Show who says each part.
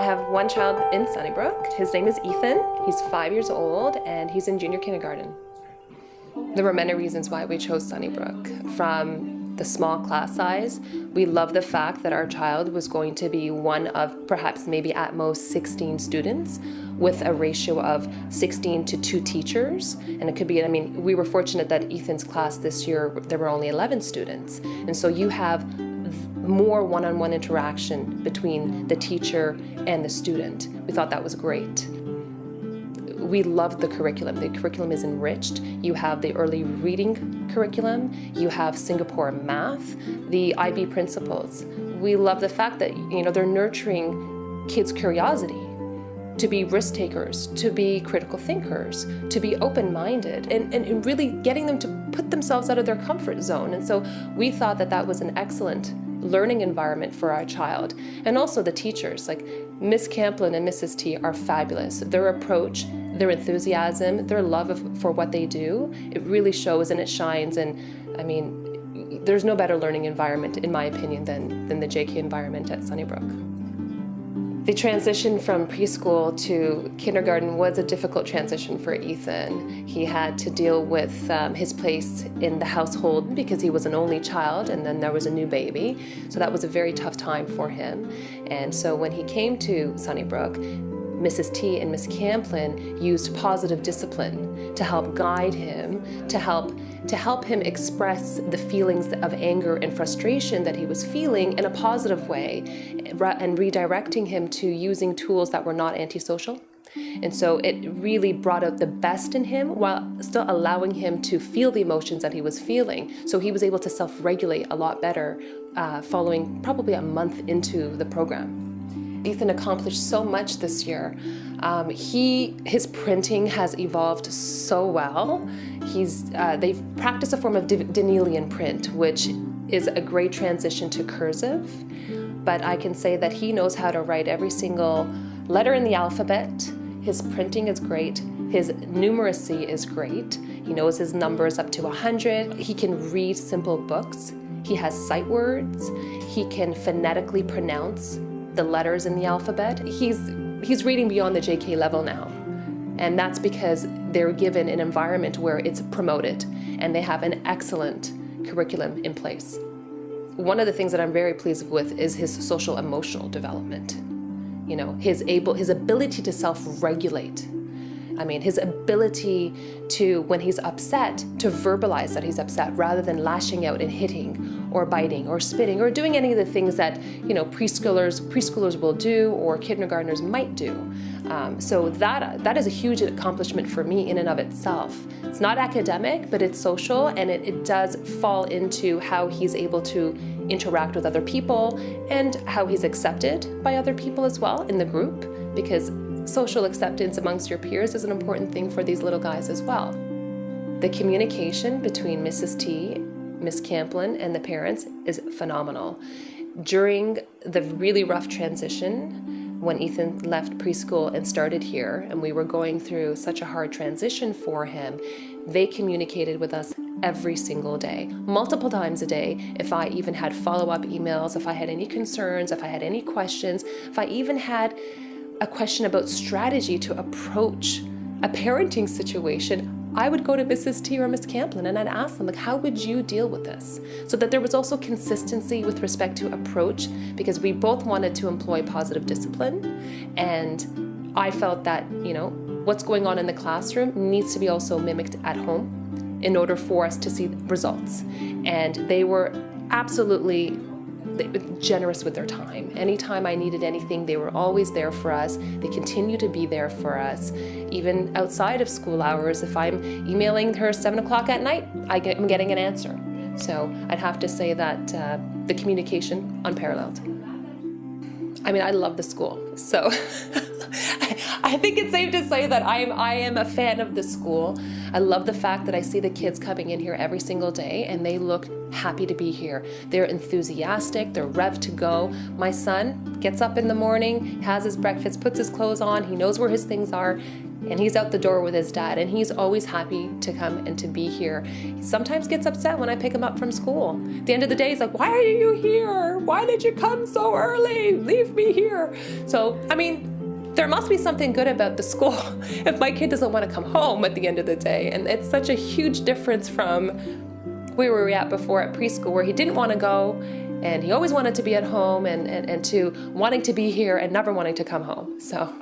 Speaker 1: have one child in Sunnybrook. His name is Ethan. He's 5 years old and he's in junior kindergarten. There were many reasons why we chose Sunnybrook. From the small class size, we love the fact that our child was going to be one of perhaps maybe at most 16 students with a ratio of 16 to 2 teachers. And it could be, we were fortunate that Ethan's class this year, there were only 11 students. And so you have more one-on-one interaction between the teacher and the student. We thought that was great. We loved the curriculum. The curriculum is enriched. You have the early reading curriculum. You have Singapore math, the IB principles. We love the fact that, they're nurturing kids' curiosity to be risk takers, to be critical thinkers, to be open-minded, and really getting them to put themselves out of their comfort zone. And so we thought that that was an excellent learning environment for our child. And also the teachers, like Miss Camplin and Mrs. T are fabulous. Their approach, their enthusiasm, their love for what they do, it really shows and it shines. And there's no better learning environment, in my opinion, than the JK environment at Sunnybrook. The transition from preschool to kindergarten was a difficult transition for Ethan. He had to deal with his place in the household because he was an only child, and then there was a new baby. So that was a very tough time for him. And so when he came to Sunnybrook, Mrs. T and Miss Camplin used positive discipline to help guide him, to help him express the feelings of anger and frustration that he was feeling in a positive way, and redirecting him to using tools that were not antisocial. And so it really brought out the best in him while still allowing him to feel the emotions that he was feeling. So he was able to self-regulate a lot better following probably a month into the program. Ethan accomplished so much this year. His printing has evolved so well. They've practiced a form of Danielian print, which is a great transition to cursive. But I can say that he knows how to write every single letter in the alphabet. His printing is great. His numeracy is great. He knows his numbers up to 100. He can read simple books. He has sight words. He can phonetically pronounce the letters in the alphabet. He's reading beyond the JK level now. And that's because they're given an environment where it's promoted and they have an excellent curriculum in place. One of the things that I'm very pleased with is his social emotional development. His ability to self-regulate. His ability to, when he's upset, to verbalize that he's upset rather than lashing out and hitting or biting or spitting or doing any of the things that, preschoolers will do or kindergartners might do. So that is a huge accomplishment for me in and of itself. It's not academic, but it's social, and it does fall into how he's able to interact with other people and how he's accepted by other people as well in the group, because social acceptance amongst your peers is an important thing for these little guys as well. The communication between Mrs. T, Miss Camplin, and the parents is phenomenal. During the really rough transition, when Ethan left preschool and started here, and we were going through such a hard transition for him, they communicated with us every single day, multiple times a day. If I even had follow-up emails, if I had any concerns, if I had any questions, if I even had a question about strategy to approach a parenting situation, I would go to Mrs. T or Miss Camplin and I'd ask them, how would you deal with this? So that there was also consistency with respect to approach, because we both wanted to employ positive discipline. And I felt that, what's going on in the classroom needs to be also mimicked at home in order for us to see results. And they were absolutely generous with their time. Anytime I needed anything, they were always there for us. They continue to be there for us. Even outside of school hours, if I'm emailing her 7 o'clock at night, I'm getting an answer. So I'd have to say that the communication, unparalleled. I love the school. So I think it's safe to say that I am a fan of the school. I love the fact that I see the kids coming in here every single day and they look happy to be here. They're enthusiastic, they're revved to go. My son gets up in the morning, has his breakfast, puts his clothes on, he knows where his things are, and he's out the door with his dad, and he's always happy to come and to be here. He sometimes gets upset when I pick him up from school. At the end of the day, he's like, why are you here? Why did you come so early? Leave me here. So, I mean, there must be something good about the school if my kid doesn't want to come home at the end of the day. And it's such a huge difference from where we were at before at preschool, where he didn't want to go and he always wanted to be at home, and to wanting to be here and never wanting to come home. So